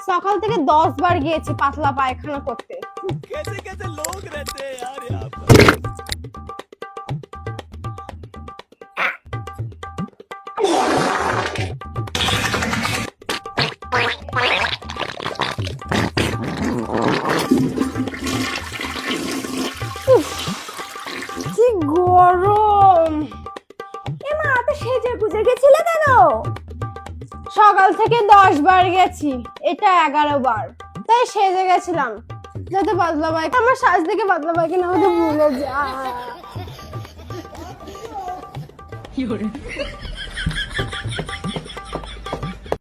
সকাল থেকে 10 বার গিয়েছি পাতলা পায়খানা করতে। कैसे कैसे लोग रहते हैं यार यहाँ पर। কি গরম! এমা এত সেজে গুজে গেছিলে কেন? সকাল থেকে 10 বার গেছি, এটা 11 বার, তাই সেজে গেছিলাম যাতে পাতলা পায়খানা, আমার সাজ থেকে পাতলা পায়খানা আমাকে ভুলে যায়।